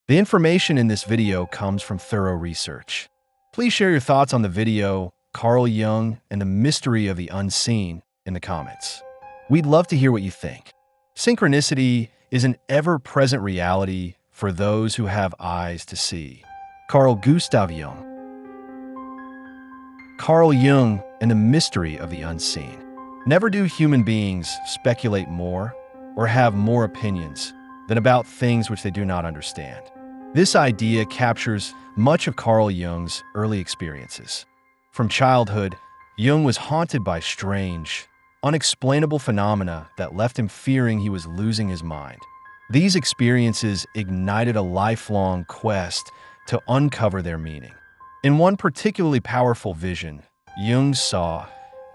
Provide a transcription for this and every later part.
The information in this video comes from thorough research. Please share your thoughts on the video, Carl Jung, and the mystery of the unseen in the comments. We'd love to hear what you think. Synchronicity is an ever-present reality for those who have eyes to see. Carl Gustav Jung. Carl Jung and the mystery of the unseen. Never do human beings speculate more or have more opinions than about things which they do not understand. This idea captures much of Carl Jung's early experiences. From childhood, Jung was haunted by strange, unexplainable phenomena that left him fearing he was losing his mind. These experiences ignited a lifelong quest to uncover their meaning. In one particularly powerful vision, Jung saw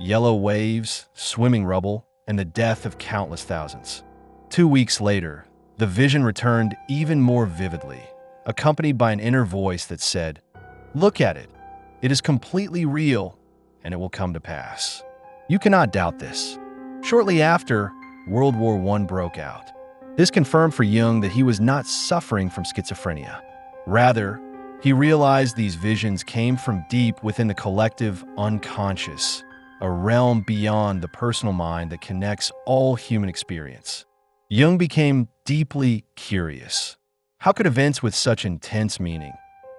yellow waves, swimming rubble, and the death of countless thousands. 2 weeks later, the vision returned even more vividly, accompanied by an inner voice that said, "Look at it. It is completely real, and it will come to pass." You cannot doubt this. Shortly after, World War I broke out. This confirmed for Jung that he was not suffering from schizophrenia. Rather, he realized these visions came from deep within the collective unconscious, a realm beyond the personal mind that connects all human experience. Jung became deeply curious. How could events with such intense meaning,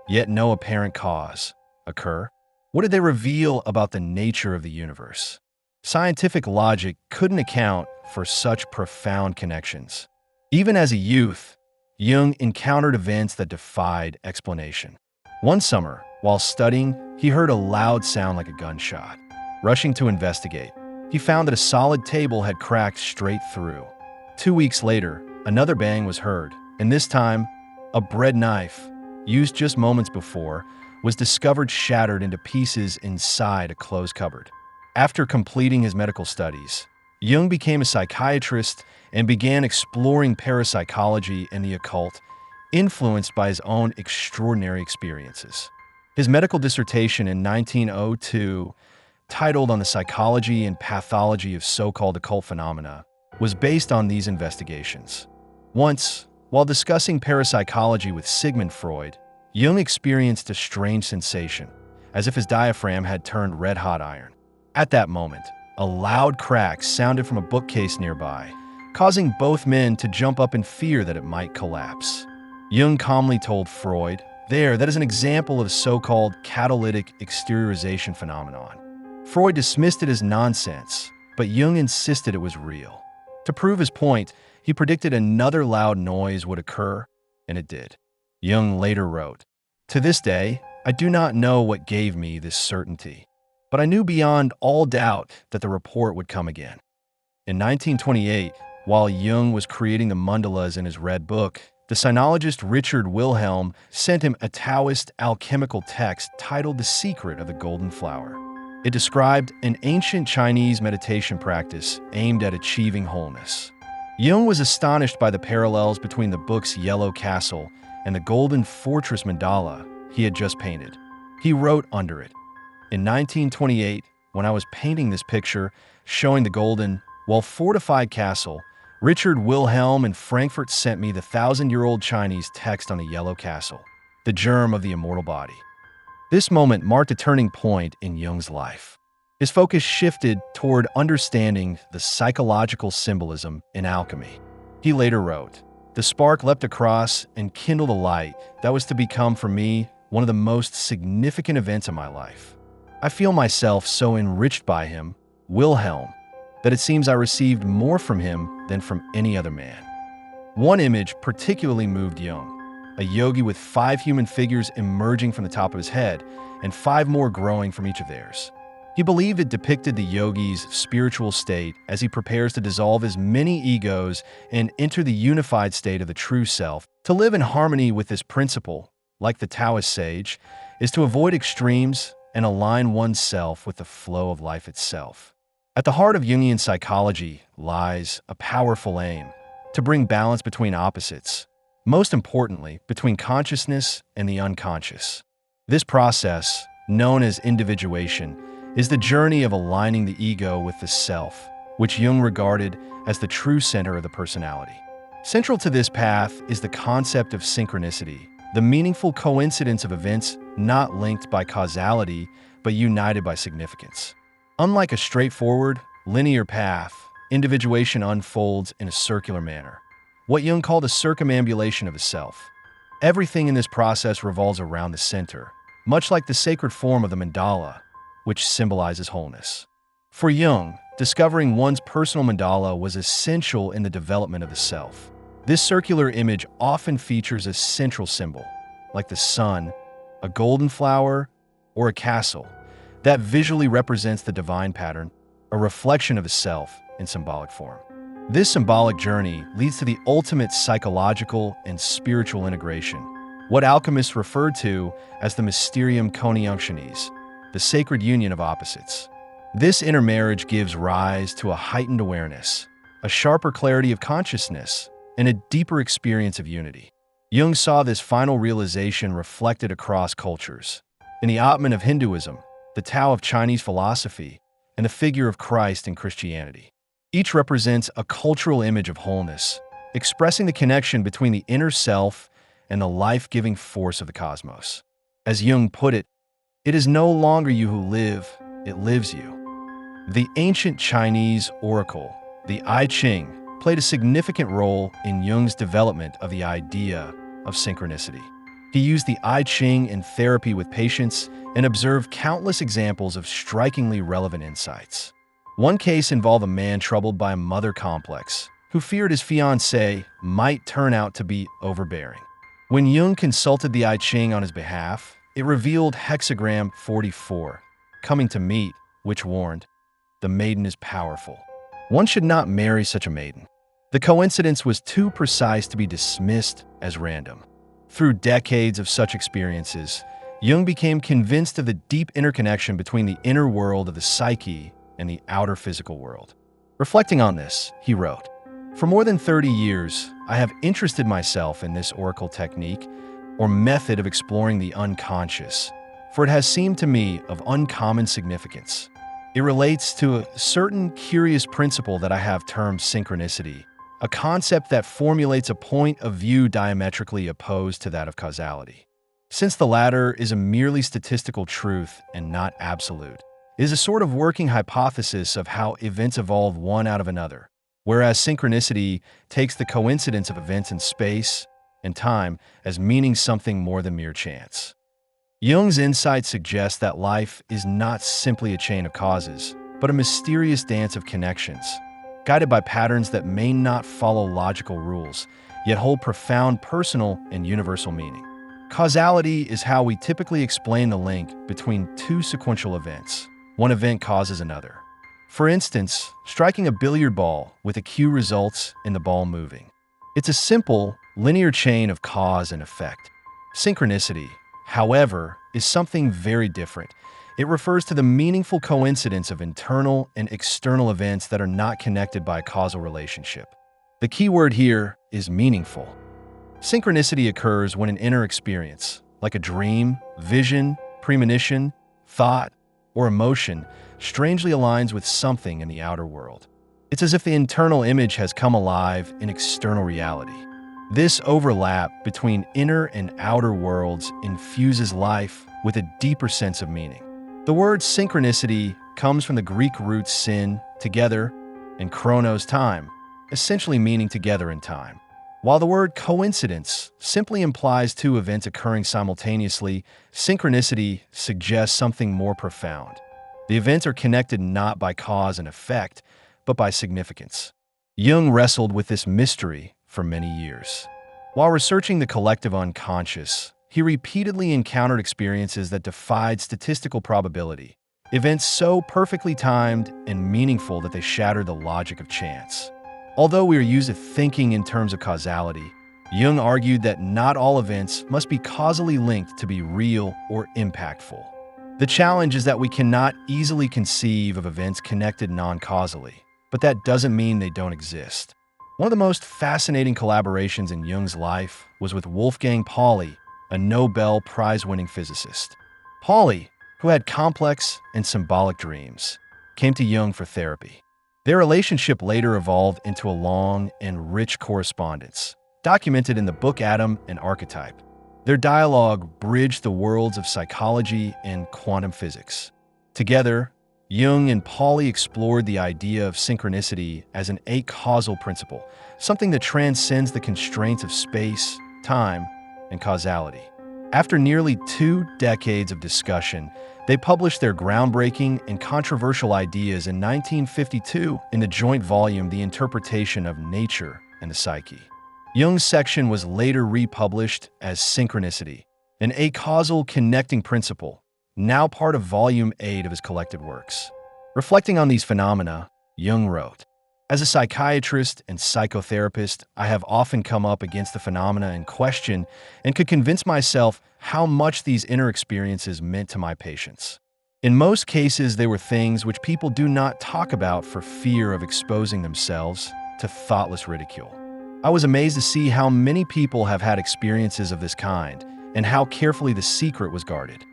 yet no apparent cause, occur? What did they reveal about the nature of the universe? Scientific logic couldn't account for such profound connections. Even as a youth, Jung encountered events that defied explanation. One summer, while studying, he heard a loud sound like a gunshot. Rushing to investigate, he found that a solid table had cracked straight through. 2 weeks later, another bang was heard, and this time, a bread knife, used just moments before, was discovered shattered into pieces inside a closed cupboard. After completing his medical studies, Jung became a psychiatrist and began exploring parapsychology and the occult, influenced by his own extraordinary experiences. His medical dissertation in 1902, titled On the Psychology and Pathology of So-Called Occult Phenomena, was based on these investigations. Once, while discussing parapsychology with Sigmund Freud, Jung experienced a strange sensation, as if his diaphragm had turned red-hot iron. At that moment, a loud crack sounded from a bookcase nearby, causing both men to jump up in fear that it might collapse. Jung calmly told Freud, that is an example of so-called catalytic exteriorization phenomenon." Freud dismissed it as nonsense, but Jung insisted it was real. To prove his point, he predicted another loud noise would occur, and it did. Jung later wrote, "To this day, I do not know what gave me this certainty, but I knew beyond all doubt that the report would come again." In 1928, while Jung was creating the mandalas in his Red Book, the sinologist Richard Wilhelm sent him a Taoist alchemical text titled The Secret of the Golden Flower. It described an ancient Chinese meditation practice aimed at achieving wholeness. Jung was astonished by the parallels between the book's yellow castle and the golden fortress mandala he had just painted. He wrote under it, "In 1928, when I was painting this picture showing the golden, well-fortified castle, Richard Wilhelm in Frankfurt sent me the 1,000-year-old Chinese text on the yellow castle, the germ of the immortal body." This moment marked a turning point in Jung's life. His focus shifted toward understanding the psychological symbolism in alchemy. He later wrote, "The spark leapt across and kindled a light that was to become for me one of the most significant events of my life. I feel myself so enriched by him, Wilhelm, that it seems I received more from him than from any other man." One image particularly moved Jung, a yogi with 5 human figures emerging from the top of his head and 5 more growing from each of theirs. He believed it depicted the yogi's spiritual state as he prepares to dissolve his many egos and enter the unified state of the true self. To live in harmony with this principle, like the Taoist sage, is to avoid extremes and align oneself with the flow of life itself. At the heart of Jungian psychology lies a powerful aim to bring balance between opposites, most importantly, between consciousness and the unconscious. This process, known as individuation, is the journey of aligning the ego with the self, which Jung regarded as the true center of the personality. Central to this path is the concept of synchronicity, the meaningful coincidence of events not linked by causality but united by significance. Unlike a straightforward, linear path, individuation unfolds in a circular manner, what Jung called a circumambulation of the self. Everything in this process revolves around the center, much like the sacred form of the mandala, which symbolizes wholeness. For Jung, discovering one's personal mandala was essential in the development of the self. This circular image often features a central symbol, like the sun, a golden flower, or a castle, that visually represents the divine pattern, a reflection of the self in symbolic form. This symbolic journey leads to the ultimate psychological and spiritual integration, what alchemists referred to as the mysterium coniunctionis, the sacred union of opposites. This intermarriage gives rise to a heightened awareness, a sharper clarity of consciousness, and a deeper experience of unity. Jung saw this final realization reflected across cultures. In the Atman of Hinduism, the Tao of Chinese philosophy, and the figure of Christ in Christianity. Each represents a cultural image of wholeness, expressing the connection between the inner self and the life-giving force of the cosmos. As Jung put it, "It is no longer you who live, it lives you." The ancient Chinese oracle, the I Ching, played a significant role in Jung's development of the idea of synchronicity. He used the I Ching in therapy with patients and observed countless examples of strikingly relevant insights. One case involved a man troubled by a mother complex, who feared his fiancée might turn out to be overbearing. When Jung consulted the I Ching on his behalf, it revealed hexagram 44, coming to meet, which warned, "The maiden is powerful. One should not marry such a maiden." The coincidence was too precise to be dismissed as random. Through decades of such experiences, Jung became convinced of the deep interconnection between the inner world of the psyche and the outer physical world. Reflecting on this, he wrote, "For more than 30 years, I have interested myself in this oracle technique or method of exploring the unconscious, for it has seemed to me of uncommon significance. It relates to a certain curious principle that I have termed synchronicity, a concept that formulates a point of view diametrically opposed to that of causality. Since the latter is a merely statistical truth and not absolute, it is a sort of working hypothesis of how events evolve one out of another, whereas synchronicity takes the coincidence of events in space and time as meaning something more than mere chance." Jung's insight suggests that life is not simply a chain of causes, but a mysterious dance of connections, guided by patterns that may not follow logical rules, yet hold profound personal and universal meaning. Causality is how we typically explain the link between two sequential events. One event causes another. For instance, striking a billiard ball with a cue results in the ball moving. It's a simple, linear chain of cause and effect. Synchronicity, however, is something very different. It refers to the meaningful coincidence of internal and external events that are not connected by a causal relationship. The key word here is meaningful. Synchronicity occurs when an inner experience, like a dream, vision, premonition, thought, or emotion, strangely aligns with something in the outer world. It's as if the internal image has come alive in external reality. This overlap between inner and outer worlds infuses life with a deeper sense of meaning. The word synchronicity comes from the Greek root syn, together, and chronos, time, essentially meaning together in time. While the word coincidence simply implies two events occurring simultaneously, synchronicity suggests something more profound. The events are connected not by cause and effect, but by significance. Jung wrestled with this mystery for many years. While researching the collective unconscious, he repeatedly encountered experiences that defied statistical probability, events so perfectly timed and meaningful that they shattered the logic of chance. Although we are used to thinking in terms of causality, Jung argued that not all events must be causally linked to be real or impactful. The challenge is that we cannot easily conceive of events connected non-causally, but that doesn't mean they don't exist. One of the most fascinating collaborations in Jung's life was with Wolfgang Pauli, a Nobel Prize-winning physicist. Pauli, who had complex and symbolic dreams, came to Jung for therapy. Their relationship later evolved into a long and rich correspondence, documented in the book Atom and Archetype. Their dialogue bridged the worlds of psychology and quantum physics. Together, Jung and Pauli explored the idea of synchronicity as an acausal principle, something that transcends the constraints of space, time, and causality. After nearly 2 decades of discussion, they published their groundbreaking and controversial ideas in 1952 in the joint volume The Interpretation of Nature and the Psyche. Jung's section was later republished as Synchronicity, an acausal connecting principle, now part of Volume 8 of his collected works. Reflecting on these phenomena, Jung wrote, "As a psychiatrist and psychotherapist, I have often come up against the phenomena in question and could convince myself how much these inner experiences meant to my patients. In most cases, they were things which people do not talk about for fear of exposing themselves to thoughtless ridicule. I was amazed to see how many people have had experiences of this kind and how carefully the secret was guarded."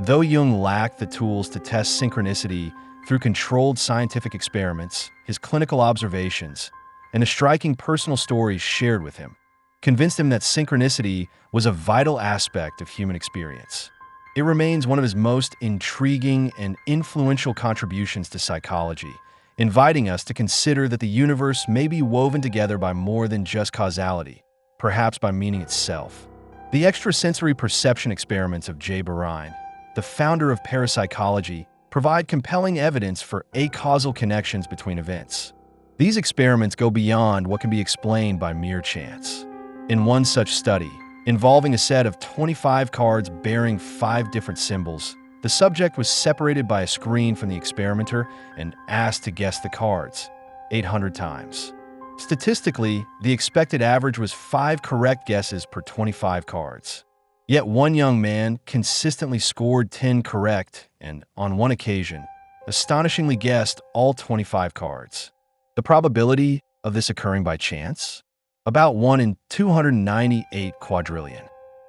Though Jung lacked the tools to test synchronicity through controlled scientific experiments, his clinical observations, and the striking personal stories shared with him convinced him that synchronicity was a vital aspect of human experience. It remains one of his most intriguing and influential contributions to psychology, inviting us to consider that the universe may be woven together by more than just causality, perhaps by meaning itself. The extrasensory perception experiments of J. Berine, the founder of parapsychology, provide compelling evidence for acausal connections between events. These experiments go beyond what can be explained by mere chance. In one such study, involving a set of 25 cards bearing 5 different symbols, the subject was separated by a screen from the experimenter and asked to guess the cards 800 times. Statistically, the expected average was 5 correct guesses per 25 cards. Yet one young man consistently scored 10 correct and, on one occasion, astonishingly guessed all 25 cards. The probability of this occurring by chance? About 1 in 298 quadrillion.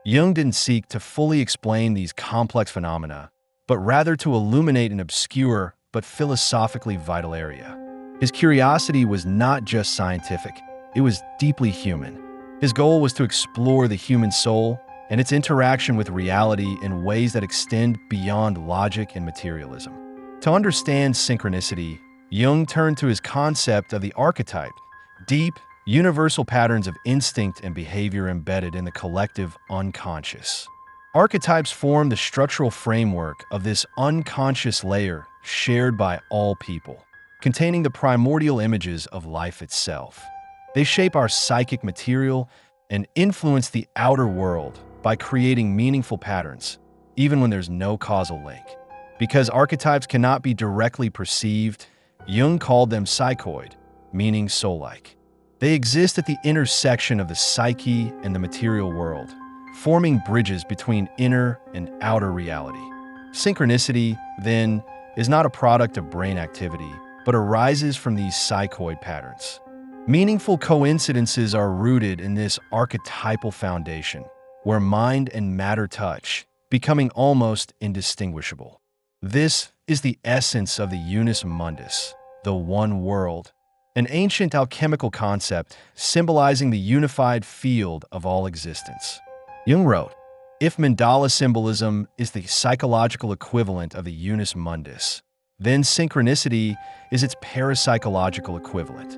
Jung didn't seek to fully explain these complex phenomena, but rather to illuminate an obscure but philosophically vital area. His curiosity was not just scientific, it was deeply human. His goal was to explore the human soul and its interaction with reality in ways that extend beyond logic and materialism. To understand synchronicity, Jung turned to his concept of the archetype, deep, universal patterns of instinct and behavior embedded in the collective unconscious. Archetypes form the structural framework of this unconscious layer shared by all people, containing the primordial images of life itself. They shape our psychic material and influence the outer world by creating meaningful patterns, even when there's no causal link. Because archetypes cannot be directly perceived, Jung called them psychoid, meaning soul-like. They exist at the intersection of the psyche and the material world, forming bridges between inner and outer reality. Synchronicity, then, is not a product of brain activity, but arises from these psychoid patterns. Meaningful coincidences are rooted in this archetypal foundation, where mind and matter touch, becoming almost indistinguishable. This is the essence of the unus mundus, the one world, an ancient alchemical concept symbolizing the unified field of all existence. Jung wrote, "If mandala symbolism is the psychological equivalent of the unus mundus, then synchronicity is its parapsychological equivalent."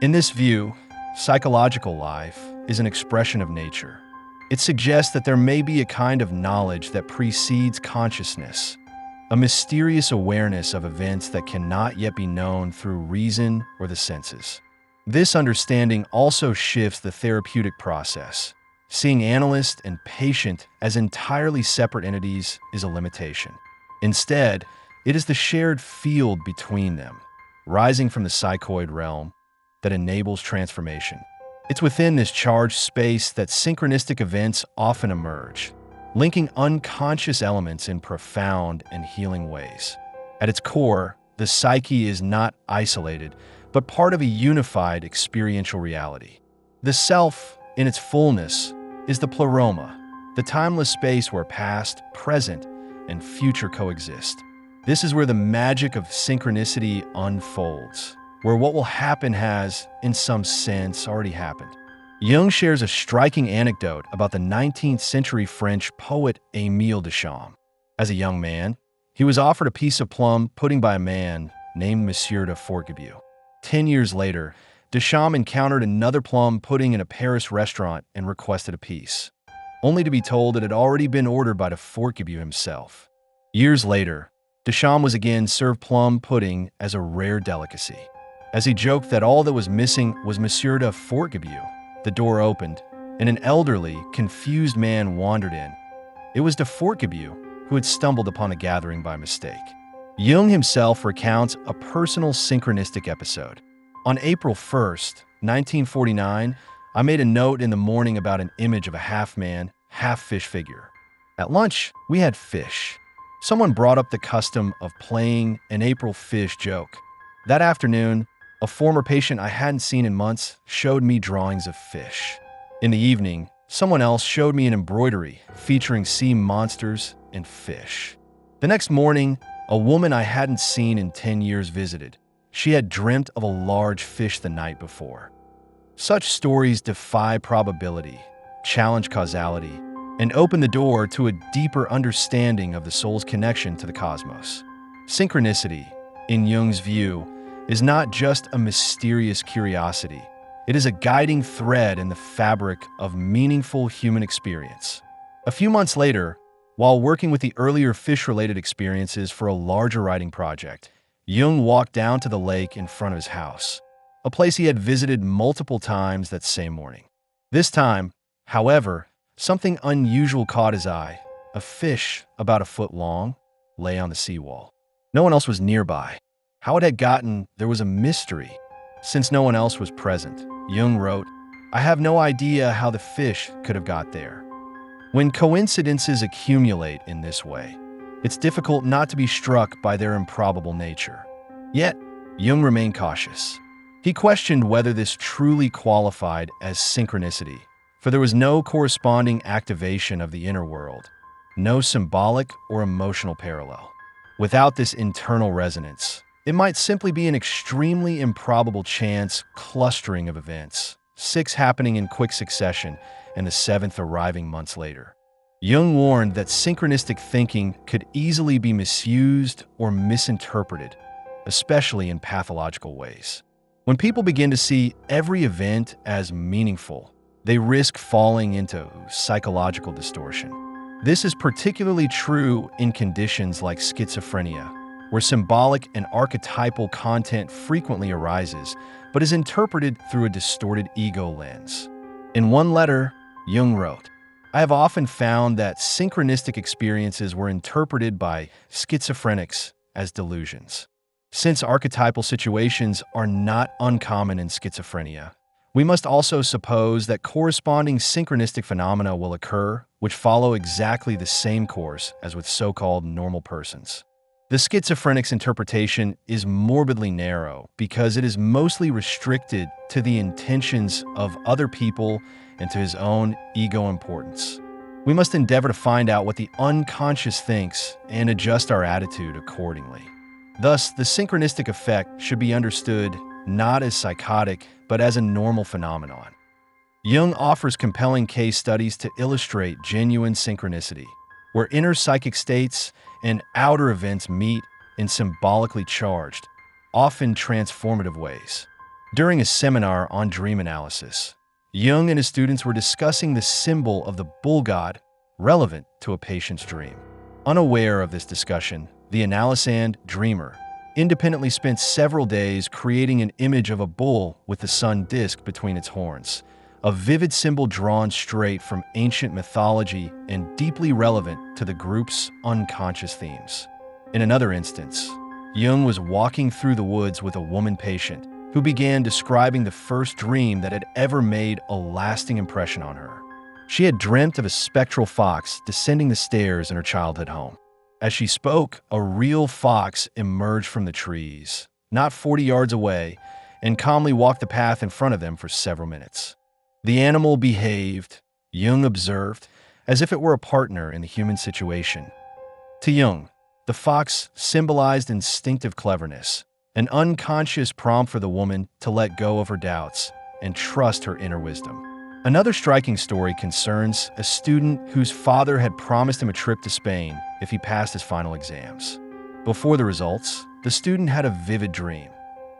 In this view, psychological life is an expression of nature. It suggests that there may be a kind of knowledge that precedes consciousness, a mysterious awareness of events that cannot yet be known through reason or the senses. This understanding also shifts the therapeutic process. Seeing analyst and patient as entirely separate entities is a limitation. Instead, it is the shared field between them, rising from the psychoid realm, that enables transformation. It's within this charged space that synchronistic events often emerge, linking unconscious elements in profound and healing ways. At its core, the psyche is not isolated, but part of a unified experiential reality. The self, in its fullness, is the pleroma, the timeless space where past, present, and future coexist. This is where the magic of synchronicity unfolds, where what will happen has, in some sense, already happened. Jung shares a striking anecdote about the 19th century French poet Émile Deschamps. As a young man, he was offered a piece of plum pudding by a man named Monsieur de Forquebus. 10 years later, Deschamps encountered another plum pudding in a Paris restaurant and requested a piece, only to be told it had already been ordered by de Forquebus himself. Years later, Deschamps was again served plum pudding as a rare delicacy. As he joked that all that was missing was Monsieur de Forquebus, the door opened, and an elderly, confused man wandered in. It was de Forquebus who had stumbled upon the gathering by mistake. Jung himself recounts a personal synchronistic episode. On April 1st, 1949, I made a note in the morning about an image of a half-man, half-fish figure. At lunch, we had fish. Someone brought up the custom of playing an April fish joke. That afternoon, a former patient I hadn't seen in months showed me drawings of fish. In the evening, someone else showed me an embroidery featuring sea monsters and fish. The next morning, a woman I hadn't seen in 10 years visited. She had dreamt of a large fish the night before. Such stories defy probability, challenge causality, and open the door to a deeper understanding of the soul's connection to the cosmos. Synchronicity, in Jung's view, is not just a mysterious curiosity. It is a guiding thread in the fabric of meaningful human experience. A few months later, while working with the earlier fish-related experiences for a larger writing project, Jung walked down to the lake in front of his house, a place he had visited multiple times that same morning. This time, however, something unusual caught his eye. A fish, about a foot long, lay on the seawall. No one else was nearby. How it had gotten there was a mystery. Since no one else was present, Jung wrote, "I have no idea how the fish could have got there." When coincidences accumulate in this way, it's difficult not to be struck by their improbable nature. Yet, Jung remained cautious. He questioned whether this truly qualified as synchronicity, for there was no corresponding activation of the inner world, no symbolic or emotional parallel. Without this internal resonance, it might simply be an extremely improbable chance clustering of events, 6 happening in quick succession and the 7th arriving months later. Jung warned that synchronistic thinking could easily be misused or misinterpreted, especially in pathological ways. When people begin to see every event as meaningful, they risk falling into psychological distortion. This is particularly true in conditions like schizophrenia, where symbolic and archetypal content frequently arises, but is interpreted through a distorted ego lens. In one letter, Jung wrote, "I have often found that synchronistic experiences were interpreted by schizophrenics as delusions. Since archetypal situations are not uncommon in schizophrenia, we must also suppose that corresponding synchronistic phenomena will occur which follow exactly the same course as with so-called normal persons." The schizophrenic's interpretation is morbidly narrow because it is mostly restricted to the intentions of other people and to his own ego importance. We must endeavor to find out what the unconscious thinks and adjust our attitude accordingly. Thus, the synchronistic effect should be understood not as psychotic, but as a normal phenomenon. Jung offers compelling case studies to illustrate genuine synchronicity, where inner psychic states and outer events meet in symbolically charged, often transformative ways. During a seminar on dream analysis, Jung and his students were discussing the symbol of the bull god relevant to a patient's dream. Unaware of this discussion, the analysand dreamer independently spent several days creating an image of a bull with the sun disk between its horns, a vivid symbol drawn straight from ancient mythology and deeply relevant to the group's unconscious themes. In another instance, Jung was walking through the woods with a woman patient who began describing the first dream that had ever made a lasting impression on her. She had dreamt of a spectral fox descending the stairs in her childhood home. As she spoke, a real fox emerged from the trees, not 40 yards away, and calmly walked the path in front of them for several minutes. The animal behaved, Jung observed, as if it were a partner in the human situation. To Jung, the fox symbolized instinctive cleverness, an unconscious prompt for the woman to let go of her doubts and trust her inner wisdom. Another striking story concerns a student whose father had promised him a trip to Spain if he passed his final exams. Before the results, the student had a vivid dream.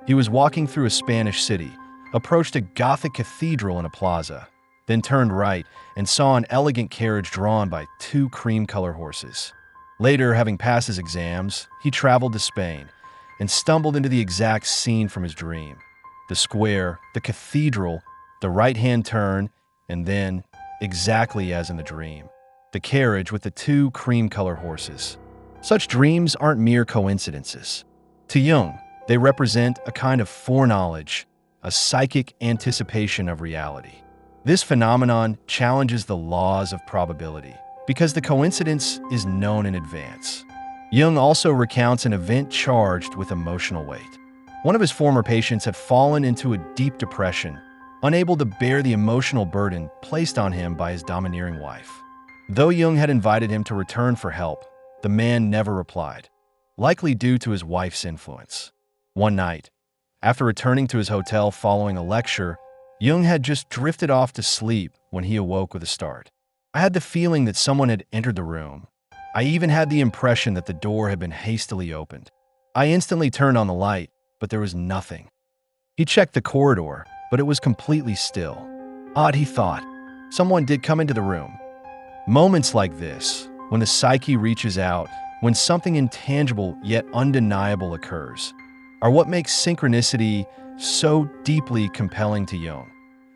He was walking through a Spanish city, approached a Gothic cathedral in a plaza, then turned right and saw an elegant carriage drawn by two cream-color horses. Later, having passed his exams, he traveled to Spain and stumbled into the exact scene from his dream. The square, the cathedral, the right-hand turn, and then, exactly as in the dream, the carriage with the two cream-color horses. Such dreams aren't mere coincidences. To Jung, they represent a kind of foreknowledge, a psychic anticipation of reality. This phenomenon challenges the laws of probability, because the coincidence is known in advance. Jung also recounts an event charged with emotional weight. One of his former patients had fallen into a deep depression, unable to bear the emotional burden placed on him by his domineering wife. Though Jung had invited him to return for help, the man never replied, likely due to his wife's influence. One night, after returning to his hotel following a lecture, Jung had just drifted off to sleep when he awoke with a start. I had the feeling that someone had entered the room. I even had the impression that the door had been hastily opened. I instantly turned on the light, but there was nothing. He checked the corridor, but it was completely still. Odd, he thought. Someone did come into the room. Moments like this, when the psyche reaches out, when something intangible yet undeniable occurs, are what makes synchronicity so deeply compelling to Jung.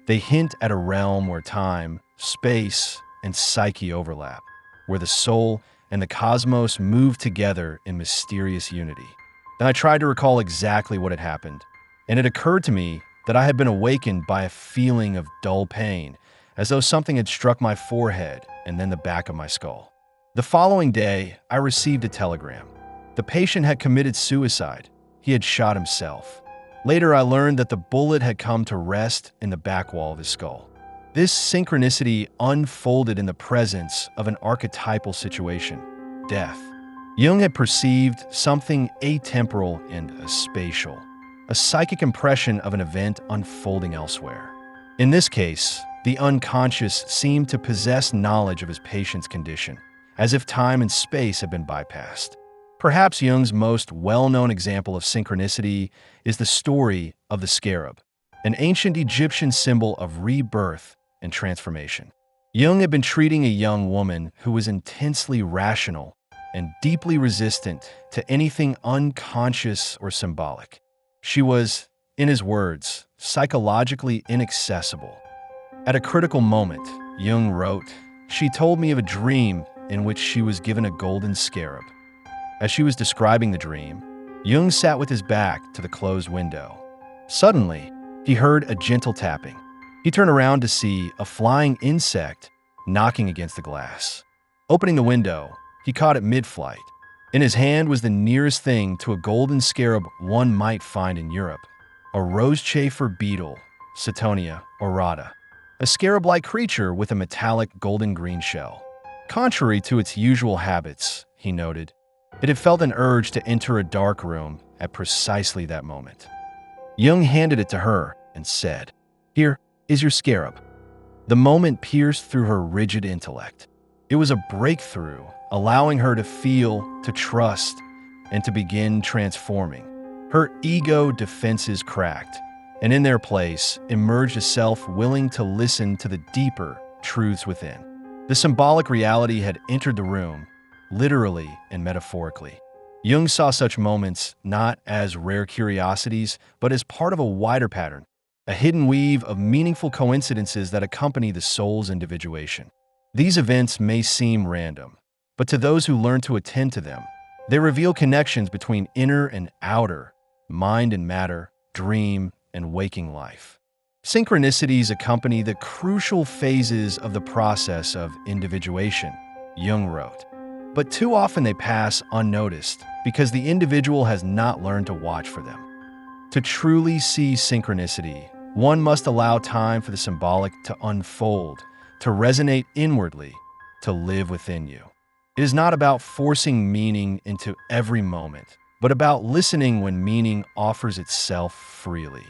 They hint at a realm where time, space, and psyche overlap, where the soul and the cosmos move together in mysterious unity. Then I tried to recall exactly what had happened, and it occurred to me that I had been awakened by a feeling of dull pain, as though something had struck my forehead and then the back of my skull. The following day, I received a telegram. The patient had committed suicide. He had shot himself. Later, I learned that the bullet had come to rest in the back wall of his skull. This synchronicity unfolded in the presence of an archetypal situation, death. Jung had perceived something atemporal and spatial, a psychic impression of an event unfolding elsewhere. In this case, the unconscious seemed to possess knowledge of his patient's condition, as if time and space had been bypassed. Perhaps Jung's most well-known example of synchronicity is the story of the scarab, an ancient Egyptian symbol of rebirth and transformation. Jung had been treating a young woman who was intensely rational and deeply resistant to anything unconscious or symbolic. She was, in his words, psychologically inaccessible. At a critical moment, Jung wrote, "She told me of a dream in which she was given a golden scarab." As she was describing the dream, Jung sat with his back to the closed window. Suddenly, he heard a gentle tapping. He turned around to see a flying insect knocking against the glass. Opening the window, he caught it mid-flight. In his hand was the nearest thing to a golden scarab one might find in Europe, a rose-chafer beetle, Cetonia aurata, a scarab-like creature with a metallic golden-green shell. Contrary to its usual habits, he noted, it had felt an urge to enter a dark room at precisely that moment. Jung handed it to her and said, "Here is your scarab." The moment pierced through her rigid intellect. It was a breakthrough, allowing her to feel, to trust, and to begin transforming. Her ego defenses cracked, and in their place emerged a self willing to listen to the deeper truths within. The symbolic reality had entered the room, literally and metaphorically. Jung saw such moments not as rare curiosities, but as part of a wider pattern, a hidden weave of meaningful coincidences that accompany the soul's individuation. These events may seem random, but to those who learn to attend to them, they reveal connections between inner and outer, mind and matter, dream and waking life. Synchronicities accompany the crucial phases of the process of individuation, Jung wrote. But too often they pass unnoticed because the individual has not learned to watch for them. To truly see synchronicity, one must allow time for the symbolic to unfold, to resonate inwardly, to live within you. It is not about forcing meaning into every moment, but about listening when meaning offers itself freely.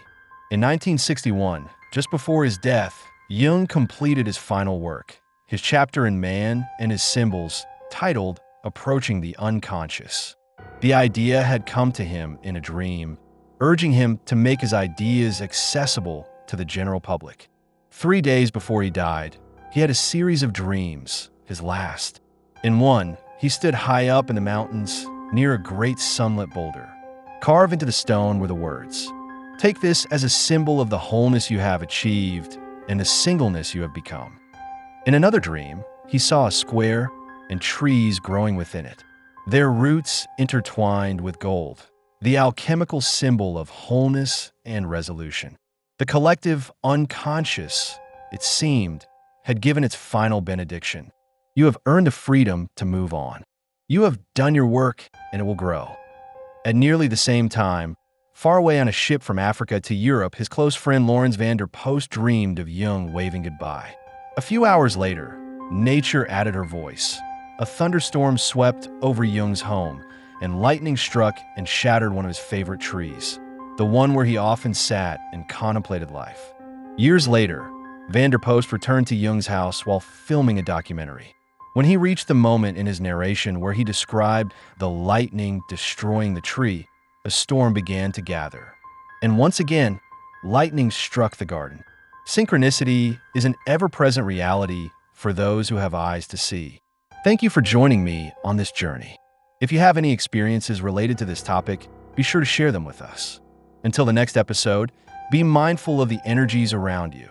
In 1961, just before his death, Jung completed his final work, his chapter in Man and His Symbols, titled Approaching the Unconscious. The idea had come to him in a dream, urging him to make his ideas accessible to the general public. 3 days before he died, he had a series of dreams, his last. In one, he stood high up in the mountains near a great sunlit boulder. Carved into the stone were the words, "Take this as a symbol of the wholeness you have achieved and the singleness you have become." In another dream, he saw a square and trees growing within it, their roots intertwined with gold, the alchemical symbol of wholeness and resolution. The collective unconscious, it seemed, had given its final benediction. You have earned the freedom to move on. You have done your work, and it will grow. At nearly the same time, far away on a ship from Africa to Europe, his close friend Lawrence van der Post dreamed of Jung waving goodbye. A few hours later, nature added her voice. A thunderstorm swept over Jung's home, and lightning struck and shattered one of his favorite trees, the one where he often sat and contemplated life. Years later, van der Post returned to Jung's house while filming a documentary. When he reached the moment in his narration where he described the lightning destroying the tree, a storm began to gather. And once again, lightning struck the garden. Synchronicity is an ever-present reality for those who have eyes to see. Thank you for joining me on this journey. If you have any experiences related to this topic, be sure to share them with us. Until the next episode, be mindful of the energies around you